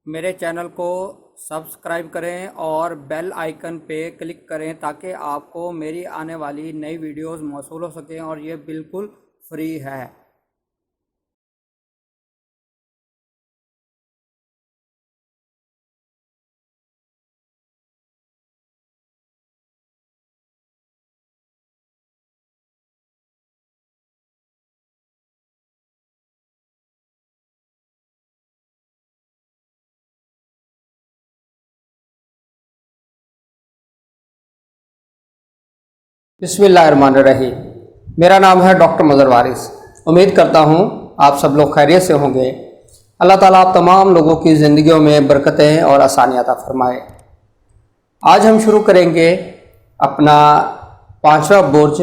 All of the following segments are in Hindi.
मेरे चैनल को सब्सक्राइब करें और बेल आइकन पे क्लिक करें ताकि आपको मेरी आने वाली नई वीडियोस मौसूल हो सकें और ये बिल्कुल फ्री है। बिस्मिल्लाहिर्रहमानिर्रहीम। मेरा नाम है डॉक्टर मज़हर वारिस। उम्मीद करता हूँ आप सब लोग खैरियत से होंगे। अल्लाह ताला आप तमाम लोगों की ज़िंदगियों में बरकतें और आसानियाँ अता फरमाए। आज हम शुरू करेंगे अपना 5वां बुर्ज,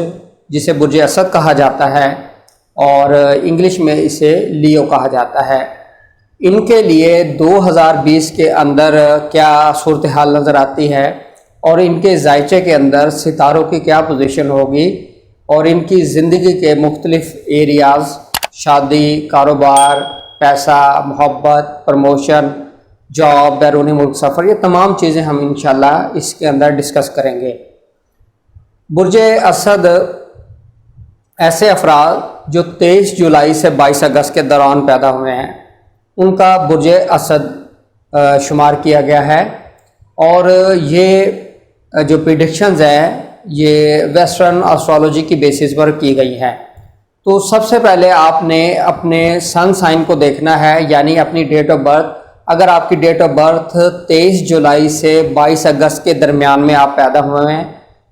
जिसे बुर्ज असद कहा जाता है और इंग्लिश में इसे लियो कहा जाता है। इनके लिए 2020 के अंदर क्या सूरत हाल नज़र आती है और इनके जायचे के अंदर सितारों की क्या पोजीशन होगी और इनकी ज़िंदगी के मुख्तलिफ एरियाज़, शादी, कारोबार, पैसा, मोहब्बत, प्रमोशन, जॉब, बैरूनी मुल्क सफ़र, ये तमाम चीज़ें हम इंशाल्लाह इसके अंदर डिस्कस करेंगे। बुर्ज असद ऐसे अफराद जो 23 जुलाई से 22 अगस्त के दौरान पैदा हुए हैं, उनका बुर्ज असद शुमार किया गया है और ये जो प्रिडिक्शंस हैं ये वेस्टर्न एस्ट्रोलॉजी की बेसिस पर की गई हैं। तो सबसे पहले आपने अपने सन साइन को देखना है, यानी अपनी डेट ऑफ बर्थ। अगर आपकी डेट ऑफ बर्थ 23 जुलाई से 22 अगस्त के दरमियान में आप पैदा हुए हैं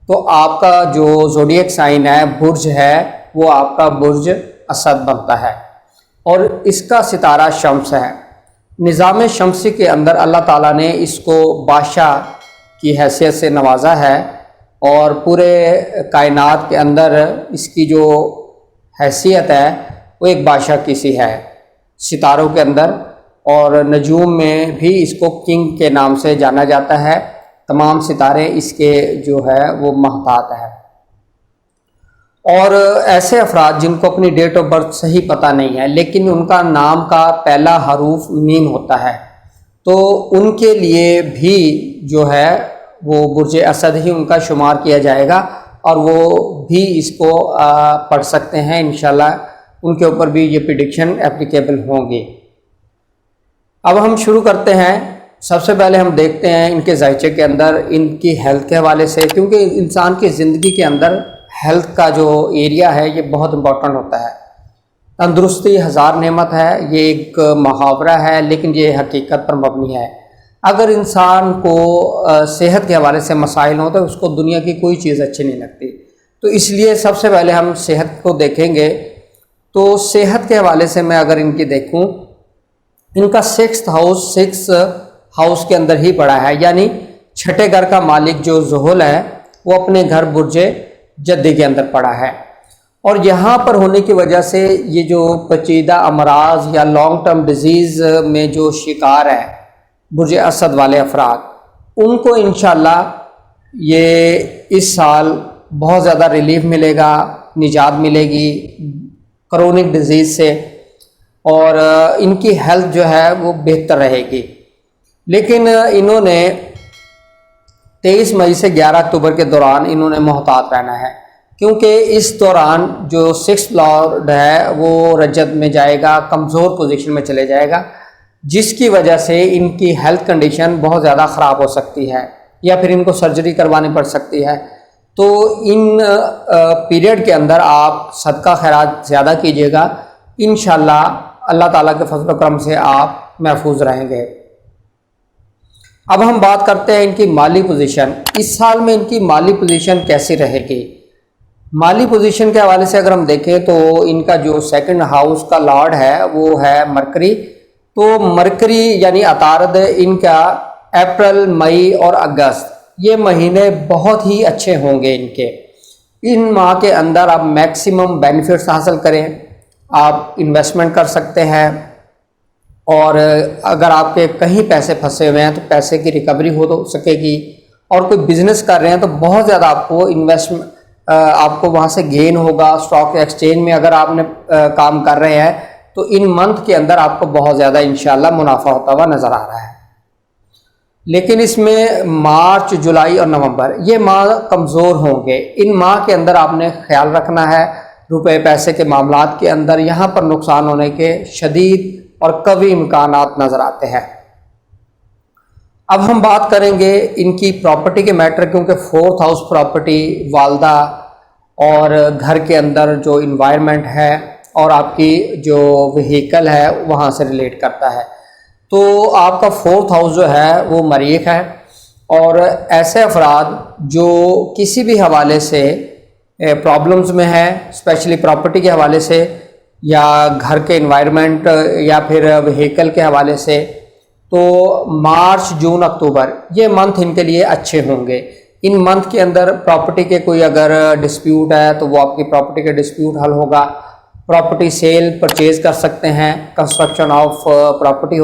तो आपका जो ज़ोडिएक साइन है, बुर्ज है, वो आपका बुर्ज असद बनता है और इसका सितारा शम्स है। निज़ाम शम्सी के अंदर अल्लाह ताला ने इसको बादशाह की हैसियत से नवाजा है और पूरे कायनात के अंदर इसकी जो हैसियत है वो एक बादशाह की सी है सितारों के अंदर, और नजूम में भी इसको किंग के नाम से जाना जाता है। तमाम सितारे इसके जो है वो महतात है। और ऐसे अफराद जिनको अपनी डेट ऑफ बर्थ सही पता नहीं है लेकिन उनका नाम का पहला हरूफ मीम होता है, तो उनके लिए भी जो है वो बुर्ज असद ही उनका शुमार किया जाएगा और वो भी इसको पढ़ सकते हैं। इंशाल्लाह उनके ऊपर भी ये प्रिडिक्शन एप्लीकेबल होंगी। अब हम शुरू करते हैं। सबसे पहले हम देखते हैं इनके जायचे के अंदर इनकी हेल्थ के हवाले से, क्योंकि इंसान की ज़िंदगी के अंदर हेल्थ का जो एरिया है ये बहुत इम्पोर्टेंट होता है। तंदुरुस्ती हज़ार नेमत है, ये एक मुहावरा है लेकिन ये हकीकत पर मबनी है। अगर इंसान को सेहत के हवाले से मसाइल हो तो उसको दुनिया की कोई चीज़ अच्छी नहीं लगती। तो इसलिए सबसे पहले हम सेहत को देखेंगे। तो सेहत के हवाले से मैं अगर इनकी देखूं, इनका 6th हाउस के अंदर ही पड़ा है, यानी छठे घर का मालिक जो ज़ुहल है वो अपने घर बुर्ज जद्दी के अंदर पड़ा है। और यहाँ पर होने की वजह से ये जो पेचीदा अमराज या लॉन्ग टर्म डिजीज़ में जो शिकार है बुर्ज असद वाले अफराद, उनको इंशाल्लाह ये इस साल बहुत ज़्यादा रिलीफ मिलेगा, निजात मिलेगी क्रोनिक डिजीज़ से और इनकी हेल्थ जो है वो बेहतर रहेगी। लेकिन इन्होंने 23 मई से 11 अक्टूबर के दौरान इन्होंने मोहतात रहना है, क्योंकि इस दौरान जो 6th लॉर्ड है वो रजत में जाएगा, कमज़ोर पोजीशन में चले जाएगा, जिसकी वजह से इनकी हेल्थ कंडीशन बहुत ज़्यादा ख़राब हो सकती है या फिर इनको सर्जरी करवानी पड़ सकती है। तो इन पीरियड के अंदर आप सदका खैरात ज़्यादा कीजिएगा, इंशाल्लाह अल्लाह ताला के फज़ल व करम से आप महफूज रहेंगे। अब हम बात करते हैं इनकी माली पोजीशन। इस साल में इनकी माली पोजीशन कैसी रहेगी। माली पोजीशन के हवाले से अगर हम देखें तो इनका जो 2nd हाउस का लॉर्ड है वो है मरकरी। तो मरकरी यानी अतारद इनका अप्रैल, मई और अगस्त ये महीने बहुत ही अच्छे होंगे इनके। इन माह के अंदर आप मैक्सिमम बेनिफिट्स हासिल करें, आप इन्वेस्टमेंट कर सकते हैं और अगर आपके कहीं पैसे फंसे हुए हैं तो पैसे की रिकवरी हो तो सकेगी। और कोई बिजनेस कर रहे हैं तो बहुत ज़्यादा आपको आपको वहाँ से गेन होगा। स्टॉक एक्सचेंज में अगर आपने काम कर रहे हैं तो इन मंथ के अंदर आपको बहुत ज़्यादा इंशाल्लाह मुनाफा होता हुआ नज़र आ रहा है। लेकिन इसमें मार्च, जुलाई और नवंबर ये माह कमज़ोर होंगे। इन माह के अंदर आपने ख्याल रखना है रुपए पैसे के मामलात के अंदर यहाँ पर नुकसान होने के शदीद और कवी इम्कानात नज़र आते हैं। अब हम बात करेंगे इनकी प्रॉपर्टी के मैटर, क्योंकि 4th हाउस प्रॉपर्टी वालदा और घर के अंदर जो इन्वायरमेंट है और आपकी जो व्हीकल है वहाँ से रिलेट करता है। तो आपका 4th हाउस जो है वो मरीख है, और ऐसे अफराद जो किसी भी हवाले से प्रॉब्लम्स में है, स्पेशली प्रॉपर्टी के हवाले से या घर के इन्वायरमेंट या फिर व्हीकल के हवाले से, तो मार्च, जून, अक्टूबर ये मंथ इनके लिए अच्छे होंगे। इन मंथ के अंदर प्रॉपर्टी के कोई अगर डिस्प्यूट है तो वो आपकी प्रॉपर्टी का डिस्प्यूट हल होगा। प्रॉपर्टी सेल परचेज कर सकते हैं, कंस्ट्रक्शन ऑफ प्रॉपर्टी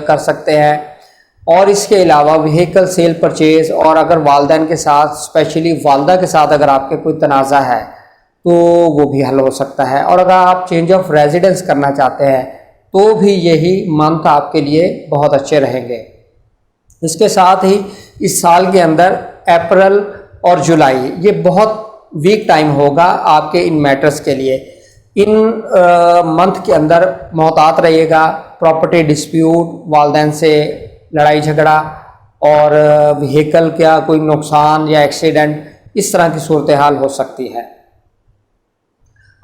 कर सकते हैं, और इसके अलावा व्हीकल सेल परचेज, और अगर वालदैन के साथ, स्पेशली वालदा के साथ अगर आपके कोई तनाज़ा है तो वो भी हल हो सकता है। और अगर आप चेंज ऑफ रेजिडेंस करना चाहते हैं तो भी यही मंथ आपके लिए बहुत अच्छे रहेंगे। इसके साथ ही इस साल के अंदर अप्रैल और जुलाई ये बहुत वीक टाइम होगा आपके इन मैटर्स के लिए। इन मंथ के अंदर मोहतात रहिएगा, प्रॉपर्टी डिस्प्यूट, वालदैन से लड़ाई झगड़ा और व्हीकल का कोई नुकसान या एक्सीडेंट, इस तरह की सूरत हाल हो सकती है।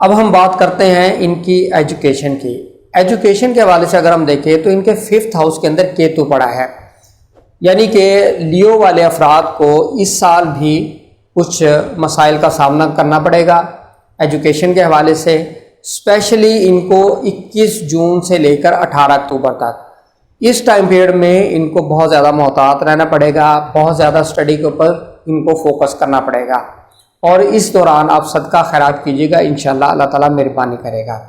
अब हम बात करते हैं इनकी एजुकेशन की। एजुकेशन के हवाले से अगर हम देखें तो इनके 5th हाउस के अंदर केतु पड़ा है, यानी कि लियो वाले अफराद को इस साल भी कुछ मसाइल का सामना करना पड़ेगा एजुकेशन के हवाले से। स्पेशली इनको 21 जून से लेकर 18 अक्टूबर तक, इस टाइम पीरियड में इनको बहुत ज़्यादा मोहतात रहना पड़ेगा, बहुत ज़्यादा स्टडी के ऊपर इनको फोकस करना पड़ेगा, और इस दौरान आप सदका खैरात कीजिएगा, इंशाल्लाह अल्लाह ताला मेहरबानी करेगा।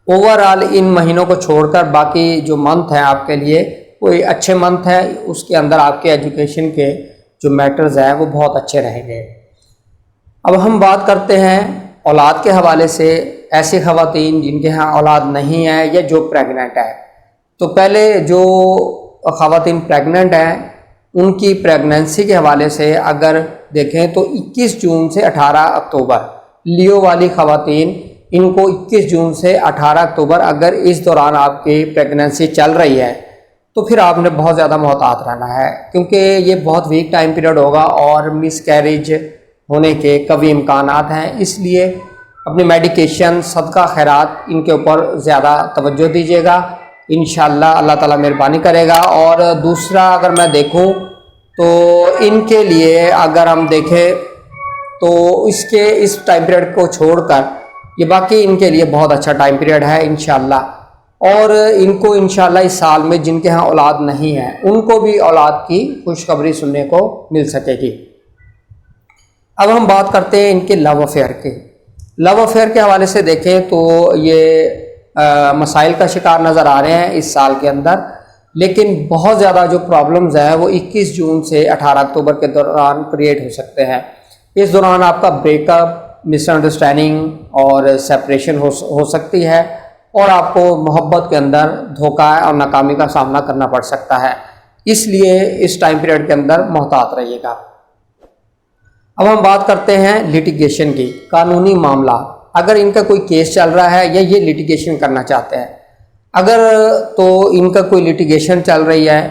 ओवरऑल इन महीनों को छोड़कर बाकी जो मंथ हैं आपके लिए कोई अच्छे मंथ हैं, उसके अंदर आपके एजुकेशन के जो मैटर्स हैं वो बहुत अच्छे रहेंगे। अब हम बात करते हैं औलाद के हवाले से। ऐसी ख़वातीन जिनके यहाँ औलाद नहीं है या जो प्रेग्नेंट है, तो पहले जो ख़वातीन प्रेग्नेंट हैं उनकी प्रेगनेंसी के हवाले से अगर देखें तो 21 जून से 18 अक्टूबर, लियो वाली ख़वातीन इनको 21 जून से 18 अक्टूबर अगर इस दौरान आपकी प्रेगनेंसी चल रही है तो फिर आपने बहुत ज़्यादा मोहतात रहना है, क्योंकि ये बहुत वीक टाइम पीरियड होगा और मिस कैरेज होने के कभी इम्कानात हैं। इसलिए अपनी मेडिकेशन, सदका खैरात इनके ऊपर ज़्यादा तवज्जो दीजिएगा, इंशाअल्लाह अल्लाह ताला मेहरबानी करेगा। और दूसरा अगर मैं देखूं तो इनके लिए अगर हम देखें तो इस टाइम पीरियड को छोड़कर ये बाकी इनके लिए बहुत अच्छा टाइम पीरियड है इंशाअल्लाह। और इनको इंशाअल्लाह इस साल में जिनके यहाँ औलाद नहीं है उनको भी औलाद की खुशखबरी सुनने को मिल सकेगी। अब हम बात करते हैं इनके लव अफेयर की। लव अफेयर के हवाले से देखें तो ये मसाइल का शिकार नज़र आ रहे हैं इस साल के अंदर, लेकिन बहुत ज़्यादा जो प्रॉब्लम्स हैं वो 21 जून से 18 अक्टूबर के दौरान क्रिएट हो सकते हैं। इस दौरान आपका ब्रेकअप, मिसअंडरस्टैंडिंग और सेपरेशन हो सकती है, और आपको मोहब्बत के अंदर धोखा और नाकामी का सामना करना पड़ सकता है। इसलिए इस टाइम पीरियड के अंदर मोहतात रहिएगा। अब हम बात करते हैं लिटिगेशन की, कानूनी मामला। अगर इनका कोई केस चल रहा है या ये लिटिगेशन करना चाहते हैं, अगर तो इनका कोई लिटिगेशन चल रही है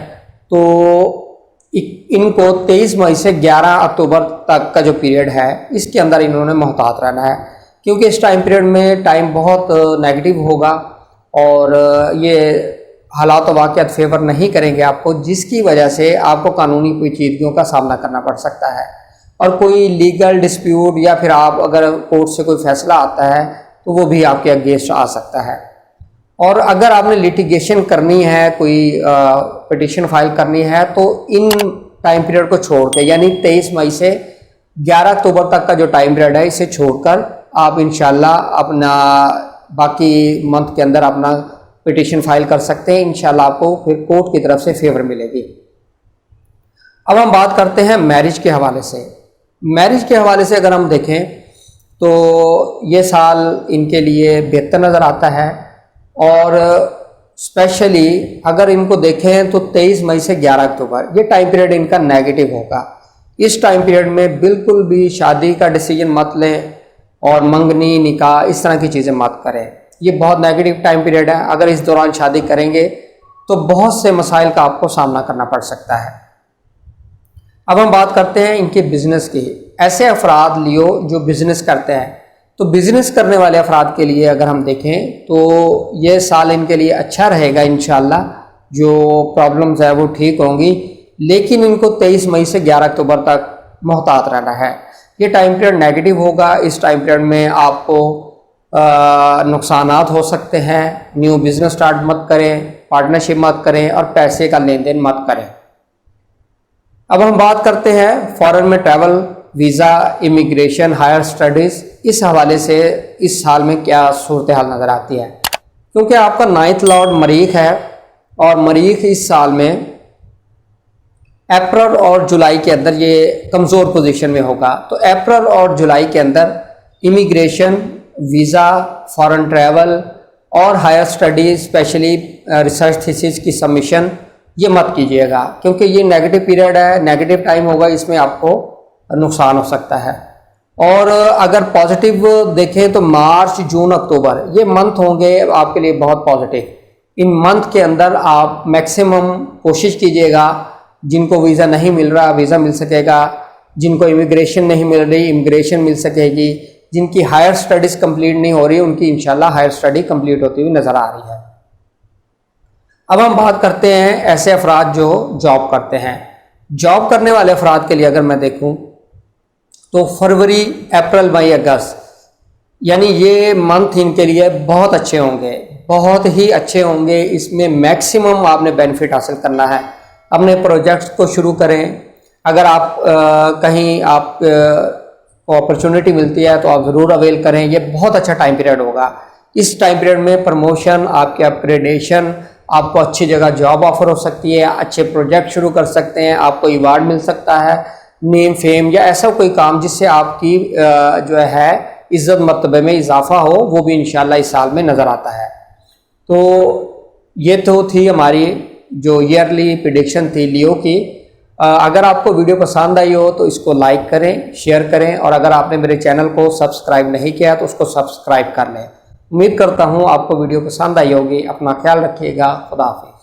तो इनको 23 मई से 11 अक्टूबर तक का जो पीरियड है इसके अंदर इन्होंने मोहतात रहना है, क्योंकि इस टाइम पीरियड में टाइम बहुत नेगेटिव होगा और ये हालात वाक़यात फेवर नहीं करेंगे आपको, जिसकी वजह से आपको कानूनी पेचीदगियों का सामना करना पड़ सकता है। और कोई लीगल डिस्प्यूट या फिर आप अगर कोर्ट से कोई फैसला आता है तो वो भी आपके अगेंस्ट आ सकता है। और अगर आपने लिटिगेशन करनी है, कोई पिटीशन फाइल करनी है, तो इन टाइम पीरियड को छोड़ के, यानी 23 मई से 11 अक्टूबर तक का जो टाइम पीरियड है इसे छोड़कर आप इंशाल्लाह अपना बाकी मंथ के अंदर अपना पिटीशन फाइल कर सकते हैं। इंशाल्लाह आपको फिर कोर्ट की तरफ से फेवर मिलेगी। अब हम बात करते हैं मैरिज के हवाले से। मैरिज के हवाले से अगर हम देखें तो ये साल इनके लिए बेहतर नज़र आता है, और स्पेशली अगर इनको देखें तो 23 मई से 11 अक्टूबर ये टाइम पीरियड इनका नेगेटिव होगा। इस टाइम पीरियड में बिल्कुल भी शादी का डिसीजन मत लें और मंगनी निकाह इस तरह की चीज़ें मत करें। ये बहुत नेगेटिव टाइम पीरियड है। अगर इस दौरान शादी करेंगे तो बहुत से मसाइल का आपको सामना करना पड़ सकता है। अब हम बात करते हैं इनके बिजनेस की। ऐसे अफराद लियो जो बिजनेस करते हैं, तो बिजनेस करने वाले अफराद के लिए अगर हम देखें तो ये साल इनके लिए अच्छा रहेगा इंशाल्लाह। जो प्रॉब्लम्स है वो ठीक होंगी, लेकिन इनको 23 मई से 11 अक्टूबर तक मोहतात रहना है। ये टाइम पीरियड नेगेटिव होगा। इस टाइम पीरियड में आपको नुकसानात हो सकते हैं। न्यू बिजनेस स्टार्ट मत करें, पार्टनरशिप मत करें और पैसे का लेन देन मत करें। अब हम बात करते हैं फॉरेन में travel, visa, immigration, higher studies, इस हवाले से इस साल में क्या सूरत हाल नज़र आती है। क्योंकि आपका 9th लॉर्ड मरीख है और मरीख इस साल में अप्रैल और जुलाई के अंदर ये कमज़ोर पोजीशन में होगा। तो अप्रैल और जुलाई के अंदर इमिग्रेशन, वीज़ा, फॉरेन ट्रैवल और higher studies, specially research thesis की सबमिशन ये मत कीजिएगा, क्योंकि ये नेगेटिव पीरियड है, नेगेटिव टाइम होगा, इसमें आपको नुकसान हो सकता है। और अगर पॉजिटिव देखें तो मार्च, जून, अक्टूबर ये मंथ होंगे आपके लिए बहुत पॉजिटिव। इन मंथ के अंदर आप मैक्सिमम कोशिश कीजिएगा, जिनको वीज़ा नहीं मिल रहा वीज़ा मिल सकेगा, जिनको इमिग्रेशन नहीं मिल रही इमिग्रेशन मिल सकेगी, जिनकी हायर स्टडीज़ कंप्लीट नहीं हो रही उनकी इंशाल्लाह हायर स्टडी कंप्लीट होती हुई नज़र आ रही है। अब हम बात करते हैं ऐसे अफराद जो जॉब करते हैं। जॉब करने वाले अफराद के लिए अगर मैं देखूं तो फरवरी, अप्रैल, मई, अगस्त यानी ये मंथ इनके लिए बहुत अच्छे होंगे, बहुत ही अच्छे होंगे। इसमें मैक्सिमम आपने बेनिफिट हासिल करना है। अपने प्रोजेक्ट्स को शुरू करें। अगर आप कहीं आप अपॉर्चुनिटी मिलती है तो आप ज़रूर अवेल करें। ये बहुत अच्छा टाइम पीरियड होगा। इस टाइम पीरियड में प्रमोशन, आपके अपग्रेडेशन, आपको अच्छी जगह जॉब ऑफर हो सकती है, अच्छे प्रोजेक्ट शुरू कर सकते हैं, आपको अवार्ड मिल सकता है, नेम फेम या ऐसा कोई काम जिससे आपकी जो है इज़्ज़त मर्तबे में इजाफा हो, वो भी इंशाल्लाह इस साल में नज़र आता है। तो ये तो थी हमारी जो ईयरली प्रेडिक्शन थी लियो की। अगर आपको वीडियो पसंद आई हो तो इसको लाइक करें, शेयर करें और अगर आपने मेरे चैनल को सब्सक्राइब नहीं किया तो उसको सब्सक्राइब कर लें। उम्मीद करता हूँ आपको वीडियो पसंद आई होगी। अपना ख्याल रखिएगा। खुदा हाफिज़।